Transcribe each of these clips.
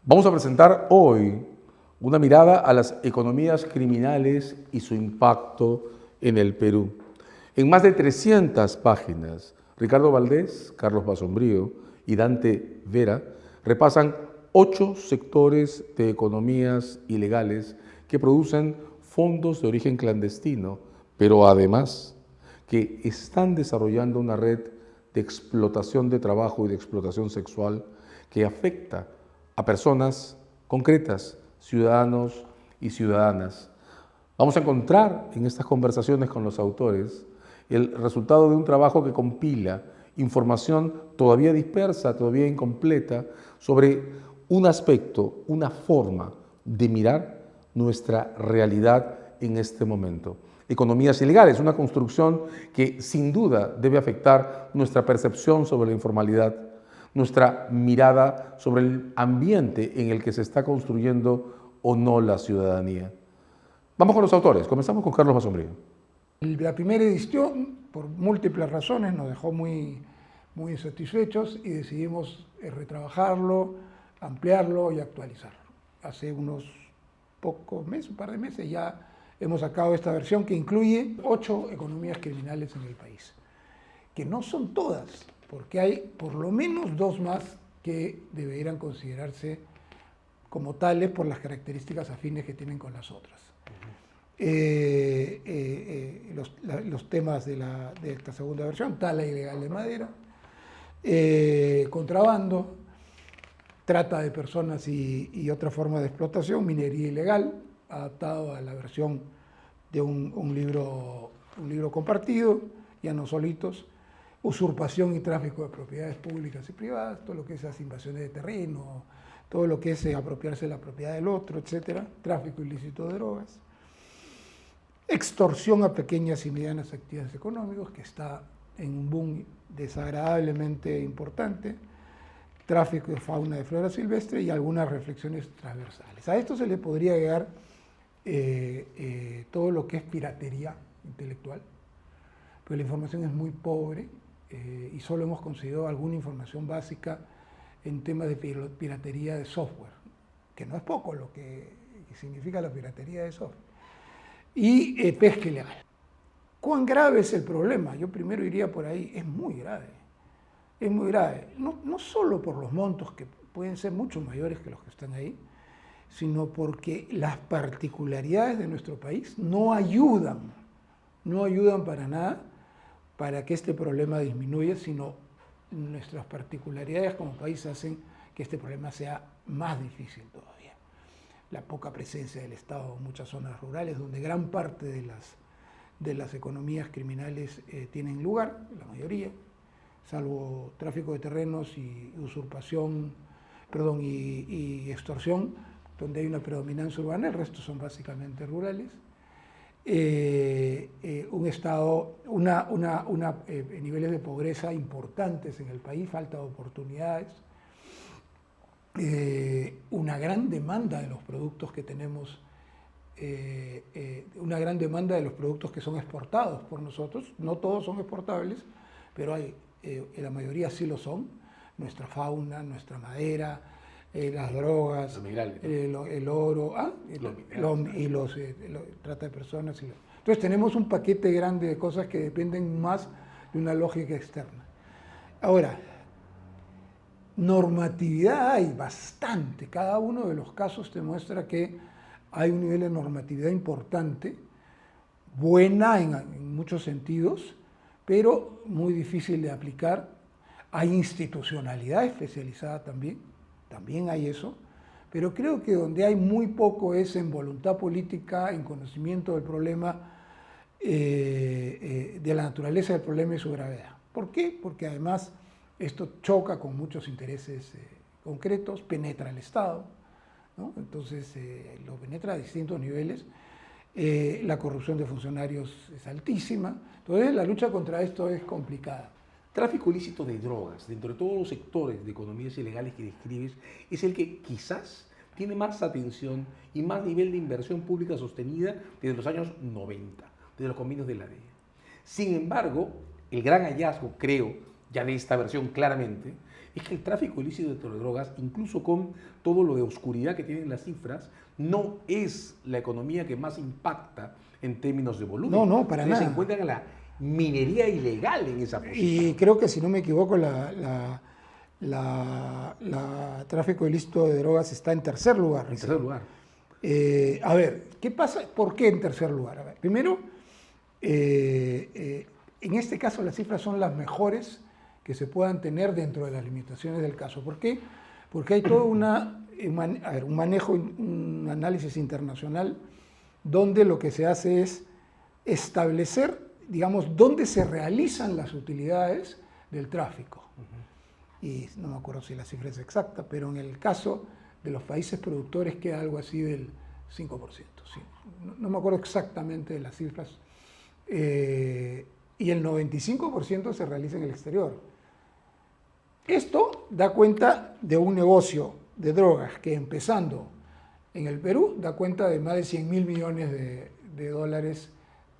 Vamos a presentar hoy una mirada a las economías criminales y su impacto en el Perú. En más de 300 páginas, Ricardo Valdés, Carlos Basombrío y Dante Vera repasan 8 sectores de economías ilegales que producen fondos de origen clandestino, pero además que están desarrollando una red de explotación de trabajo y de explotación sexual que afecta a personas concretas, ciudadanos y ciudadanas. Vamos a encontrar en estas conversaciones con los autores el resultado de un trabajo que compila información todavía dispersa, todavía incompleta, sobre un aspecto, una forma de mirar nuestra realidad en este momento. Economías ilegales, una construcción que sin duda debe afectar nuestra percepción sobre la informalidad, nuestra mirada sobre el ambiente en el que se está construyendo o no la ciudadanía. Vamos con los autores. Comenzamos con Carlos Basombrío. La primera edición, por múltiples razones, nos dejó muy insatisfechos y decidimos retrabajarlo, ampliarlo y actualizarlo. Hace unos pocos meses, un par de meses, ya hemos sacado esta versión que incluye 8 economías criminales en el país, que no son todas, porque hay por lo menos 2 más que deberían considerarse como tales por las características afines que tienen con las otras. Los temas de esta segunda versión: tala ilegal de madera, contrabando, trata de personas y otra forma de explotación, minería ilegal, adaptado a la versión de un libro compartido, ya no solitos, usurpación y tráfico de propiedades públicas y privadas, todo lo que es las invasiones de terreno, todo lo que es apropiarse de la propiedad del otro, etcétera, tráfico ilícito de drogas, extorsión a pequeñas y medianas actividades económicas, que está en un boom desagradablemente importante, tráfico de fauna de flora silvestre y algunas reflexiones transversales. A esto se le podría agregar todo lo que es piratería intelectual, pero la información es muy pobre y solo hemos conseguido alguna información básica en temas de piratería de software, que no es poco lo que significa la piratería de software, y pesca ilegal. ¿Cuán grave es el problema? Yo primero iría por ahí. Es muy grave. Es muy grave. No solo por los montos, que pueden ser mucho mayores que los que están ahí, sino porque las particularidades de nuestro país no ayudan para nada para que este problema disminuya, sino nuestras particularidades como país hacen que este problema sea más difícil todavía. La poca presencia del Estado en muchas zonas rurales, donde gran parte de las economías criminales tienen lugar, la mayoría, salvo tráfico de terrenos y usurpación, y extorsión, donde hay una predominancia urbana, el resto son básicamente rurales. Un Estado, niveles de pobreza importantes en el país, falta de oportunidades, una gran demanda de los productos que tenemos, una gran demanda de los productos que son exportados por nosotros. No todos son exportables, pero la mayoría sí lo son. Nuestra fauna, nuestra madera, las drogas, el oro, y los trata de personas. Entonces tenemos un paquete grande de cosas que dependen más de una lógica externa. Ahora, normatividad hay bastante. Cada uno de los casos te muestra que hay un nivel de normatividad importante, buena en muchos sentidos, pero muy difícil de aplicar. Hay institucionalidad especializada también hay eso, pero creo que donde hay muy poco es en voluntad política, en conocimiento del problema, de la naturaleza del problema y su gravedad. ¿Por qué? Porque además esto choca con muchos intereses concretos, penetra el Estado, ¿no? Entonces lo penetra a distintos niveles. La corrupción de funcionarios es altísima, entonces la lucha contra esto es complicada. Tráfico ilícito de drogas, dentro de todos los sectores de economías ilegales que describes, es el que quizás tiene más atención y más nivel de inversión pública sostenida desde los años 90, desde los convenios de la DEA. Sin embargo, el gran hallazgo, creo, ya de esta versión claramente, es que el tráfico ilícito de drogas, incluso con todo lo de oscuridad que tienen las cifras, no es la economía que más impacta en términos de volumen. No, no, para Ustedes nada. se encuentran en la minería ilegal en esa posición. Y creo que, si no me equivoco, tráfico ilícito de drogas está en tercer lugar. En tercer lugar. A ver, ¿qué pasa? ¿Por qué en tercer lugar? A ver, primero, en este caso las cifras son las mejores que se puedan tener dentro de las limitaciones del caso. ¿Por qué? Porque hay todo un manejo, un análisis internacional donde lo que se hace es establecer, digamos, dónde se realizan las utilidades del tráfico. Y no me acuerdo si la cifra es exacta, pero en el caso de los países productores queda algo así del 5%. Sí. No me acuerdo exactamente de las cifras. Y el 95% se realiza en el exterior. Esto da cuenta de un negocio de drogas que, empezando en el Perú, da cuenta de más de 100.000 millones de dólares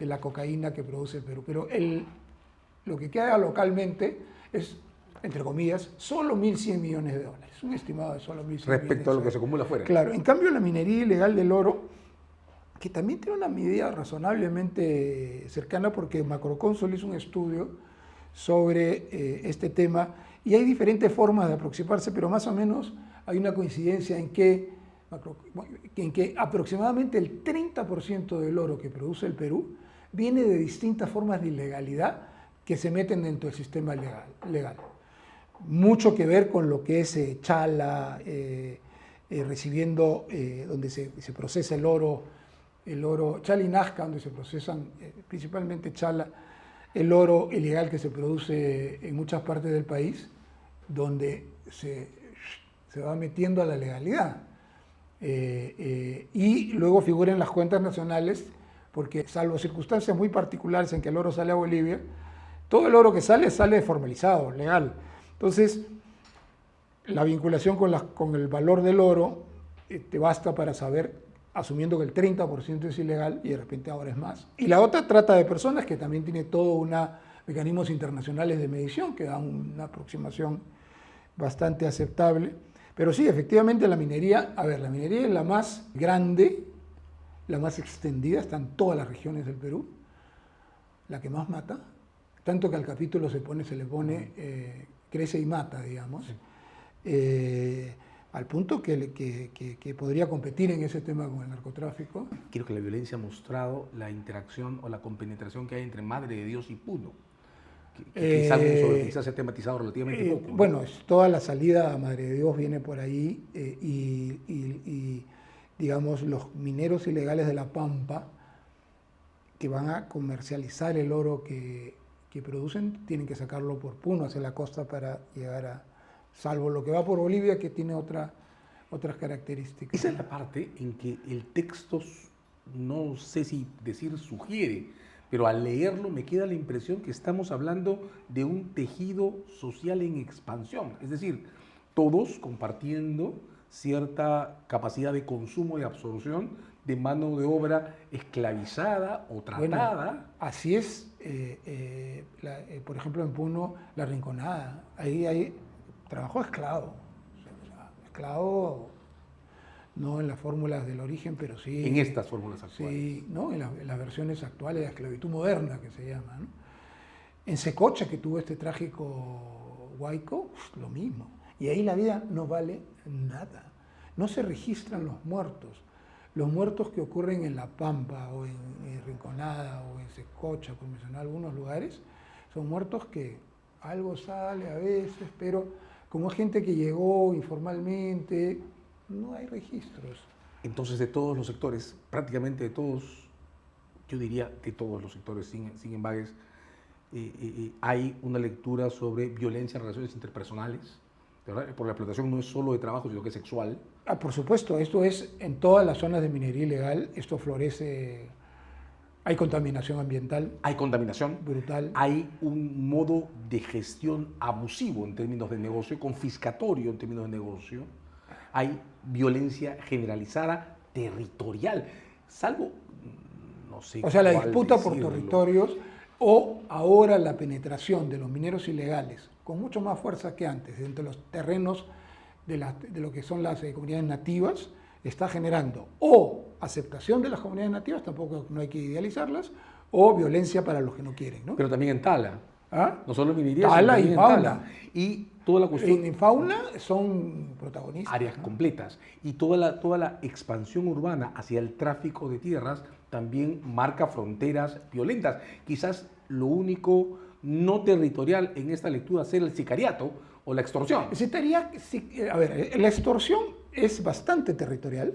de la cocaína que produce el Perú. Pero lo que queda localmente es, entre comillas, solo 1.100 millones de dólares. Un estimado de solo 1.100 millones. Respecto a lo que se acumula afuera. Claro. En cambio, la minería ilegal del oro, que también tiene una medida razonablemente cercana, porque Macrocónsul hizo un estudio sobre este tema, y hay diferentes formas de aproximarse, pero más o menos hay una coincidencia en que aproximadamente el 30% del oro que produce el Perú viene de distintas formas de ilegalidad que se meten dentro del sistema legal. Mucho que ver con lo que es Chala, recibiendo, donde se procesa el oro, Chala y Nazca, donde se procesan principalmente Chala, el oro ilegal que se produce en muchas partes del país, donde se va metiendo a la legalidad. Y luego figura en las cuentas nacionales, porque salvo circunstancias muy particulares en que el oro sale a Bolivia, todo el oro que sale formalizado, legal. Entonces, la vinculación con el valor del oro te basta para saber, asumiendo que el 30% es ilegal y de repente ahora es más. Y la otra, trata de personas, que también tiene todo mecanismos internacionales de medición que dan una aproximación bastante aceptable. Pero sí, efectivamente la minería es la más grande, la más extendida, está en todas las regiones del Perú, la que más mata, tanto que al capítulo se le pone crece y mata, digamos, al punto que podría competir en ese tema con el narcotráfico. Quiero que la violencia ha mostrado la interacción o la compenetración que hay entre Madre de Dios y Puno, que es algo sobre que quizás se ha tematizado relativamente poco, ¿no? Bueno, toda la salida a Madre de Dios viene por ahí, y digamos, los mineros ilegales de La Pampa, que van a comercializar el oro que producen, tienen que sacarlo por Puno hacia la costa para llegar salvo lo que va por Bolivia, que tiene otras características. Esa es la parte en que el texto, no sé si decir sugiere, pero al leerlo me queda la impresión que estamos hablando de un tejido social en expansión, es decir, todos compartiendo cierta capacidad de consumo y absorción de mano de obra esclavizada o tratada. Bueno, así es, por ejemplo, en Puno, La Rinconada, ahí hay trabajo esclavo, esclavo no en las fórmulas del origen, pero sí... En estas fórmulas actuales. Sí, ¿no? En las versiones actuales de esclavitud moderna, que se llama, ¿no? En Secocha, que tuvo este trágico Huayco, lo mismo. Y ahí la vida no vale nada. No se registran los muertos. Los muertos que ocurren en La Pampa, o en Rinconada, o en Secocha, por mencionar algunos lugares, son muertos que algo sale a veces, pero como es gente que llegó informalmente, no hay registros. Entonces, de todos los sectores, prácticamente de todos, yo diría de todos los sectores, sin embagues, hay una lectura sobre violencia en relaciones interpersonales, ¿verdad? Porque la explotación no es solo de trabajo, sino que es sexual. Por supuesto, esto es en todas las zonas de minería ilegal, esto florece, hay contaminación ambiental. Hay contaminación. Brutal. Hay un modo de gestión abusivo en términos de negocio, confiscatorio en términos de negocio. Hay violencia generalizada territorial, salvo, no sé. O sea, la disputa por territorios, o ahora la penetración de los mineros ilegales con mucho más fuerza que antes, entre los terrenos de lo que son las comunidades nativas, está generando o aceptación de las comunidades nativas, tampoco no hay que idealizarlas, o violencia para los que no quieren, ¿no? Pero también en Tala. ¿Ah? No solo en minería, sino Tala y también en Tala. fauna. Y toda la cuestión... En fauna son protagonistas. Áreas ¿no? completas. Y toda la expansión urbana hacia el tráfico de tierras también marca fronteras violentas. Quizás lo único no territorial en esta lectura sea el sicariato o la extorsión. A ver, la extorsión es bastante territorial,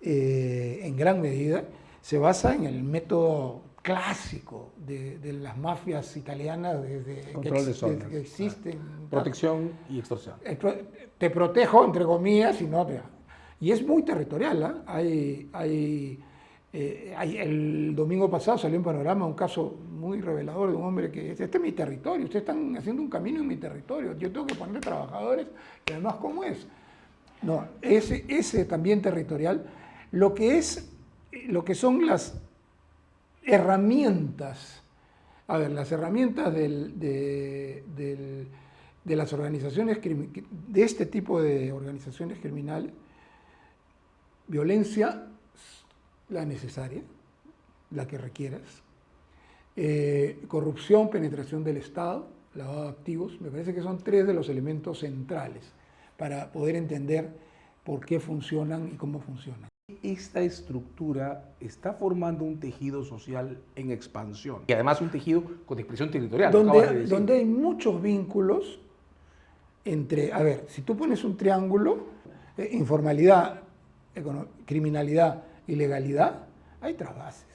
en gran medida. Se basa en el método clásico de las mafias italianas desde Control de zonas. desde que existen. Protección y extorsión. Te protejo, entre comillas, y no te... Y es muy territorial. El domingo pasado salió en Panorama un caso muy revelador de un hombre que dice, este es mi territorio, ustedes están haciendo un camino en mi territorio, yo tengo que poner trabajadores, y además, ¿cómo es? No, ese también territorial, lo que son las herramientas, a ver, las herramientas de las organizaciones, de este tipo de organizaciones criminales, violencia, la necesaria, la que requieras, corrupción, penetración del Estado, lavado de activos, me parece que son tres de los elementos centrales para poder entender por qué funcionan y cómo funcionan. Esta estructura está formando un tejido social en expansión y además un tejido con expresión territorial. Donde hay muchos vínculos entre, a ver, si tú pones un triángulo, informalidad, criminalidad, ilegalidad, hay trabases.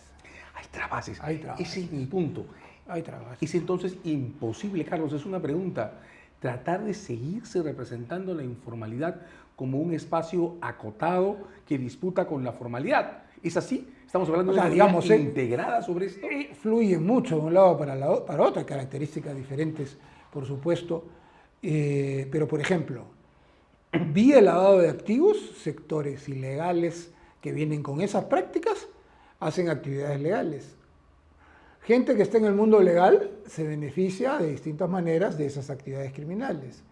Hay trabases. Hay trabases. Ese es mi punto. Hay trabases. Es entonces imposible, Carlos, es una pregunta, tratar de seguirse representando la informalidad como un espacio acotado que disputa con la formalidad. ¿Es así? ¿Estamos hablando de una digamos, integrada sobre esto? Fluye mucho de un lado para otro, características diferentes, por supuesto. Pero, por ejemplo, vía el lavado de activos, sectores ilegales que vienen con esas prácticas hacen actividades legales. Gente que está en el mundo legal se beneficia de distintas maneras de esas actividades criminales.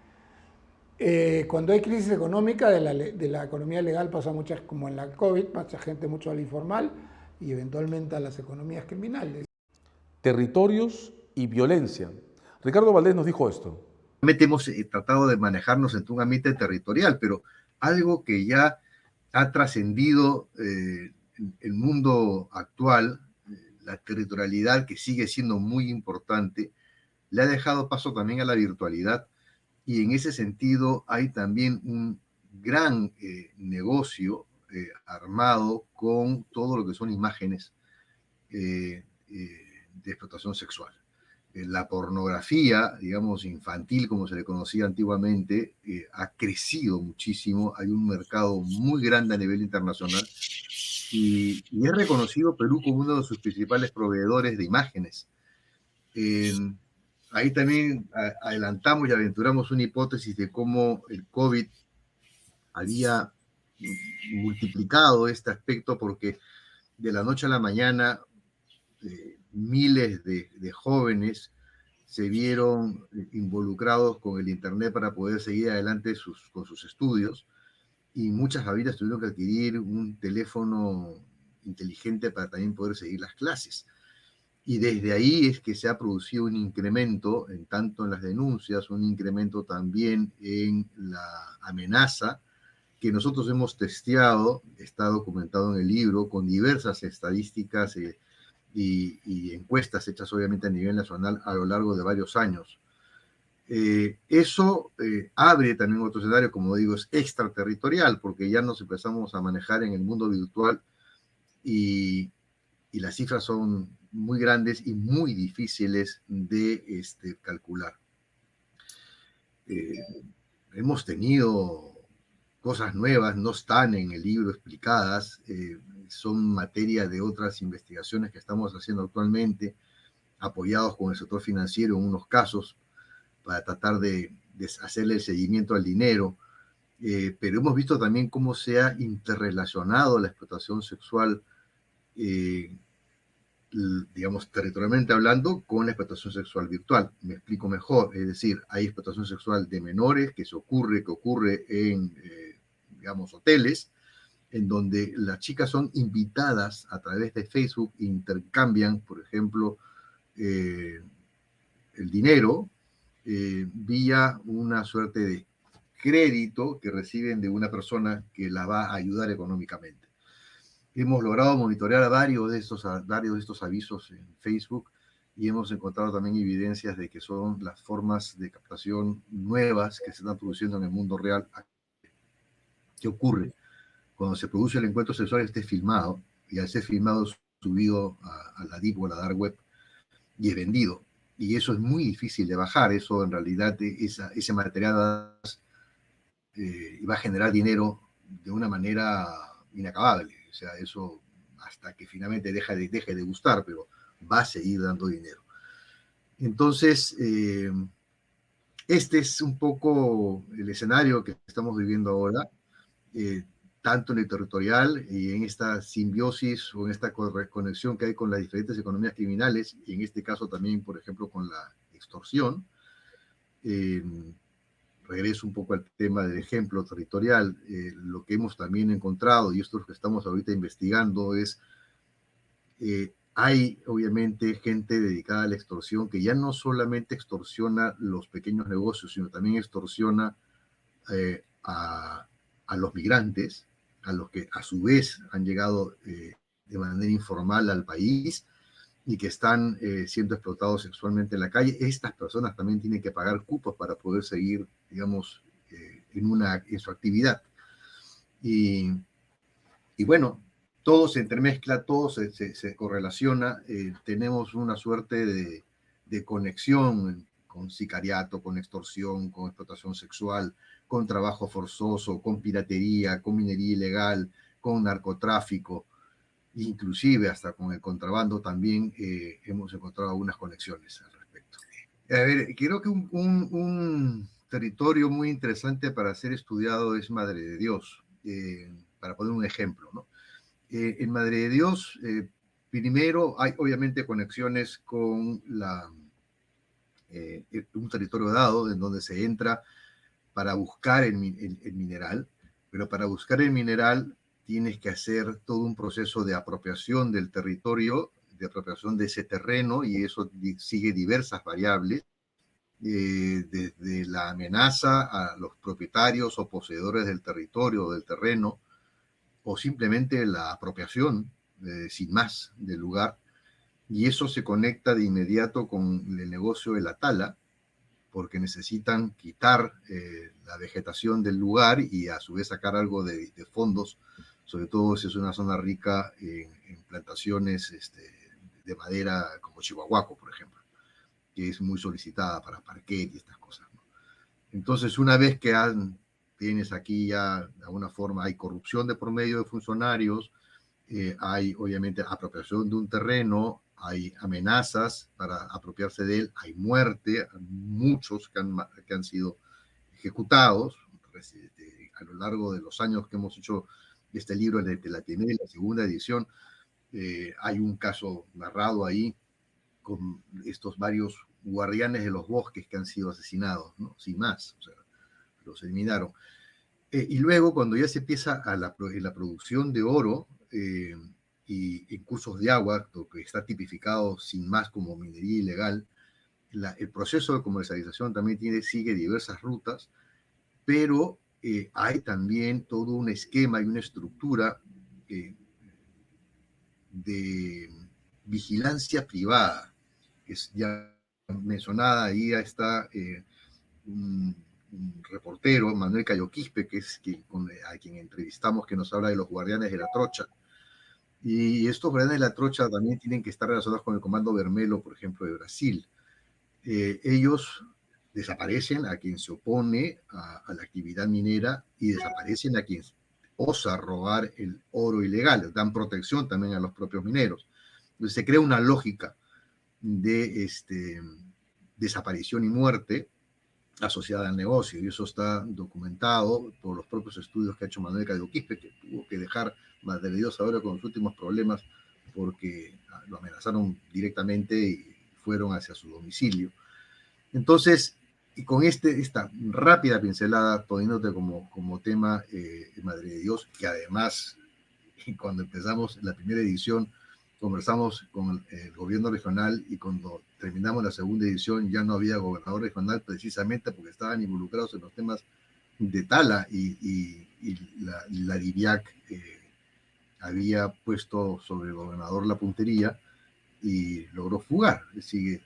Cuando hay crisis económica de la economía legal pasa muchas, como en la COVID, pasa gente mucho al informal y eventualmente a las economías criminales. Territorios y violencia. Ricardo Valdés nos dijo esto. Realmente hemos tratado de manejarnos en un ambiente territorial, pero algo que ya ha trascendido el mundo actual, la territorialidad que sigue siendo muy importante, le ha dejado paso también a la virtualidad. Y en ese sentido hay también un gran negocio armado con todo lo que son imágenes de explotación sexual. La pornografía, digamos, infantil, como se le conocía antiguamente, ha crecido muchísimo. Hay un mercado muy grande a nivel internacional y es reconocido Perú como uno de sus principales proveedores de imágenes. Ahí también adelantamos y aventuramos una hipótesis de cómo el COVID había multiplicado este aspecto porque de la noche a la mañana miles de jóvenes se vieron involucrados con el Internet para poder seguir adelante con sus estudios y muchas familias tuvieron que adquirir un teléfono inteligente para también poder seguir las clases. Y desde ahí es que se ha producido un incremento, tanto en las denuncias, un incremento también en la amenaza, que nosotros hemos testeado, está documentado en el libro, con diversas estadísticas y encuestas hechas obviamente a nivel nacional a lo largo de varios años. Eso abre también otro escenario, como digo, es extraterritorial, porque ya nos empezamos a manejar en el mundo virtual y las cifras son muy grandes y muy difíciles de calcular. Hemos tenido cosas nuevas, no están en el libro explicadas, son materia de otras investigaciones que estamos haciendo actualmente, apoyados con el sector financiero en unos casos, para tratar de hacerle el seguimiento al dinero, pero hemos visto también cómo se ha interrelacionado la explotación sexual digamos, territorialmente hablando, con la explotación sexual virtual. Me explico mejor, es decir, hay explotación sexual de menores que ocurre en, digamos, hoteles, en donde las chicas son invitadas a través de Facebook e intercambian, por ejemplo, el dinero vía una suerte de crédito que reciben de una persona que la va a ayudar económicamente. Hemos logrado monitorear varios de estos avisos en Facebook y hemos encontrado también evidencias de que son las formas de captación nuevas que se están produciendo en el mundo real. ¿Qué ocurre? Cuando se produce el encuentro sexual, esté filmado, y al ser filmado es subido a la Deep o a la Dark Web y es vendido. Y eso es muy difícil de bajar. Eso en realidad, ese material va a generar dinero de una manera inacabable. O sea, eso hasta que finalmente deje de gustar, pero va a seguir dando dinero. Entonces, este es un poco el escenario que estamos viviendo ahora, tanto en el territorial y en esta simbiosis o en esta conexión que hay con las diferentes economías criminales, y en este caso también, por ejemplo, con la extorsión. Regreso un poco al tema del ejemplo territorial. Lo que hemos también encontrado, y esto es lo que estamos ahorita investigando, es hay obviamente gente dedicada a la extorsión que ya no solamente extorsiona los pequeños negocios, sino también extorsiona a los migrantes, a los que a su vez han llegado de manera informal al país y que están siendo explotados sexualmente en la calle. Estas personas también tienen que pagar cupos para poder seguir, digamos, en su actividad. Y bueno, todo se entremezcla, todo se correlaciona. Tenemos una suerte de conexión con sicariato, con extorsión, con explotación sexual, con trabajo forzoso, con piratería, con minería ilegal, con narcotráfico, inclusive hasta con el contrabando también hemos encontrado algunas conexiones al respecto. A ver, creo que un territorio muy interesante para ser estudiado es Madre de Dios, para poner un ejemplo, ¿no? En Madre de Dios, primero hay obviamente conexiones con un territorio dado en donde se entra para buscar el mineral, pero para buscar el mineral tienes que hacer todo un proceso de apropiación del territorio, de apropiación de ese terreno, y eso sigue diversas variables, desde la amenaza a los propietarios o poseedores del territorio o del terreno, o simplemente la apropiación sin más del lugar, y eso se conecta de inmediato con el negocio de la tala, porque necesitan quitar la vegetación del lugar y a su vez sacar algo de fondos, sobre todo si es una zona rica en plantaciones de madera como Chihuahuaco, por ejemplo, que es muy solicitada para parquet y estas cosas, ¿no? Entonces, una vez que tienes aquí ya, de alguna forma, hay corrupción de por medio de funcionarios, hay obviamente apropiación de un terreno, hay amenazas para apropiarse de él, hay muerte, hay muchos que han sido ejecutados a lo largo de los años que hemos hecho este libro, de la primera y la segunda edición. Hay un caso narrado ahí con estos varios guardianes de los bosques que han sido asesinados, ¿no? Sin más, o sea, los eliminaron. Y luego, cuando ya se empieza la producción de oro y en cursos de agua, lo que está tipificado sin más como minería ilegal, el proceso de comercialización también sigue diversas rutas, pero hay también todo un esquema y una estructura de vigilancia privada, que es ya mencionada. Ahí ya está un reportero, Manuel Cayo Quispe, a quien entrevistamos, que nos habla de los guardianes de la trocha. Y estos guardianes de la trocha también tienen que estar relacionados con el Comando Vermelo, por ejemplo, de Brasil. Ellos desaparecen a quien se opone a la actividad minera y desaparecen a quien osa robar el oro ilegal. Dan protección también a los propios mineros. Entonces se crea una lógica de desaparición y muerte asociada al negocio, y eso está documentado por los propios estudios que ha hecho Manuel Cayo Quispe, que tuvo que dejar Madre de Dios ahora con los últimos problemas porque lo amenazaron directamente y fueron hacia su domicilio. Entonces, y con esta rápida pincelada, poniéndote como tema Madre de Dios, que además, cuando empezamos la primera edición, conversamos con el gobierno regional, y cuando terminamos la segunda edición ya no había gobernador regional, precisamente porque estaban involucrados en los temas de Tala, y la DIVIAC había puesto sobre el gobernador la puntería y logró fugar.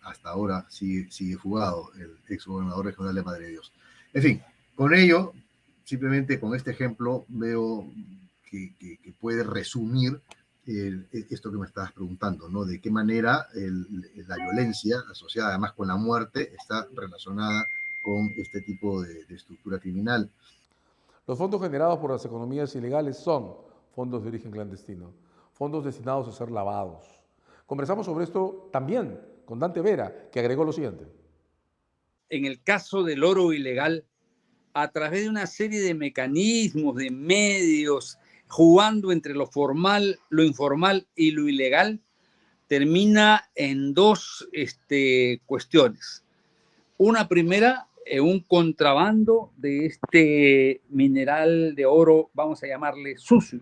Hasta ahora sigue fugado el ex gobernador regional de Madre de Dios. En fin, con ello, simplemente con este ejemplo, veo que puede resumir esto que me estabas preguntando, ¿no? De qué manera la violencia, asociada además con la muerte, está relacionada con este tipo de estructura criminal. Los fondos generados por las economías ilegales son fondos de origen clandestino, fondos destinados a ser lavados. Conversamos sobre esto también con Dante Vera, que agregó lo siguiente. En el caso del oro ilegal, a través de una serie de mecanismos, de medios, jugando entre lo formal, lo informal y lo ilegal, termina en dos cuestiones. Una primera, un contrabando de este mineral de oro, vamos a llamarle sucio.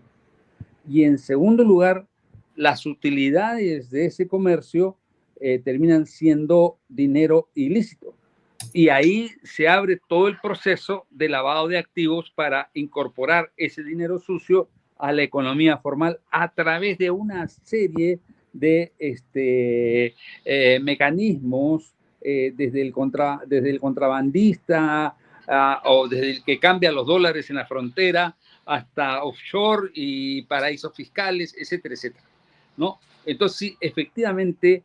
Y en segundo lugar, las utilidades de ese comercio terminan siendo dinero ilícito. Y ahí se abre todo el proceso de lavado de activos para incorporar ese dinero sucio a la economía formal a través de una serie de mecanismos, desde el contrabandista o desde el que cambia los dólares en la frontera hasta offshore y paraísos fiscales, etcétera, etcétera, ¿no? Entonces, sí, efectivamente,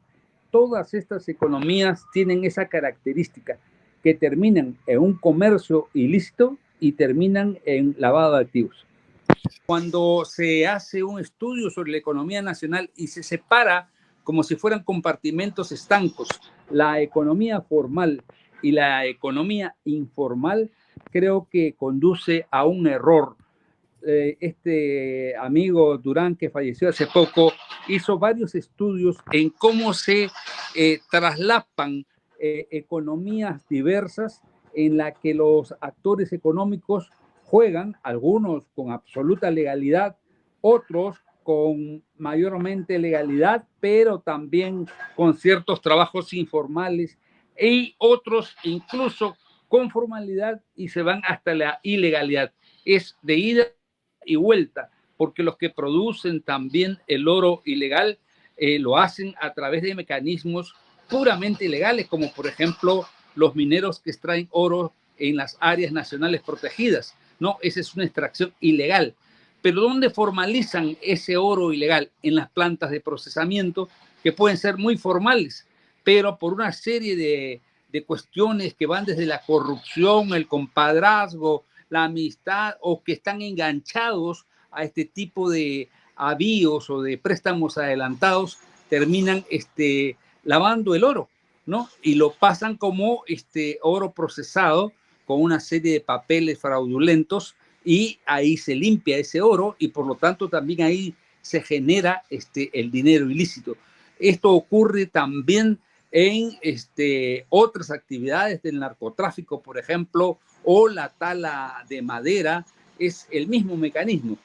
todas estas economías tienen esa característica, que terminan en un comercio ilícito y terminan en lavado de activos. Cuando se hace un estudio sobre la economía nacional y se separa como si fueran compartimentos estancos, la economía formal y la economía informal, creo que conduce a un error. Este amigo Durán, que falleció hace poco, hizo varios estudios en cómo se traslapan economías diversas en la que los actores económicos juegan, algunos con absoluta legalidad, otros con mayormente legalidad, pero también con ciertos trabajos informales, y otros incluso con formalidad y se van hasta la ilegalidad. Es de ida y vuelta, porque los que producen también el oro ilegal lo hacen a través de mecanismos puramente ilegales, como por ejemplo los mineros que extraen oro en las áreas nacionales protegidas. No, esa es una extracción ilegal. Pero ¿dónde formalizan ese oro ilegal? En las plantas de procesamiento, que pueden ser muy formales, pero por una serie de cuestiones que van desde la corrupción, el compadrazgo, la amistad, o que están enganchados a este tipo de avíos o de préstamos adelantados, terminan lavando el oro, ¿no? Y lo pasan como oro procesado con una serie de papeles fraudulentos, y ahí se limpia ese oro y por lo tanto también ahí se genera el dinero ilícito. Esto ocurre también en otras actividades del narcotráfico, por ejemplo, o la tala de madera, es el mismo mecanismo.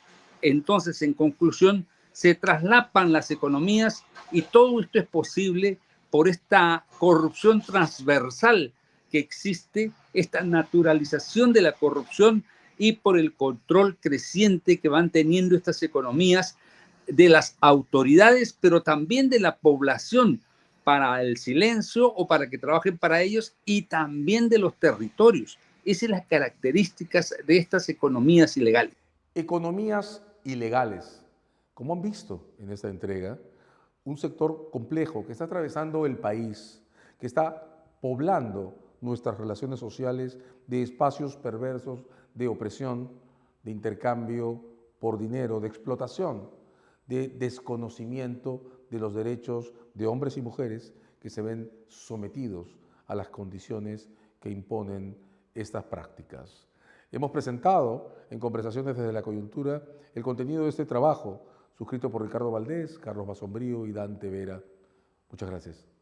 Entonces, en conclusión, se traslapan las economías y todo esto es posible por esta corrupción transversal que existe, esta naturalización de la corrupción, y por el control creciente que van teniendo estas economías de las autoridades, pero también de la población, para el silencio o para que trabajen para ellos, y también de los territorios. Esas son las características de estas economías ilegales. Economías ilegales. Como han visto en esta entrega, un sector complejo que está atravesando el país, que está poblando nuestras relaciones sociales de espacios perversos, de opresión, de intercambio por dinero, de explotación, de desconocimiento de los derechos de hombres y mujeres que se ven sometidos a las condiciones que imponen estas prácticas. Hemos presentado en Conversaciones desde la Coyuntura el contenido de este trabajo suscrito por Ricardo Valdés, Carlos Basombrío y Dante Vera. Muchas gracias.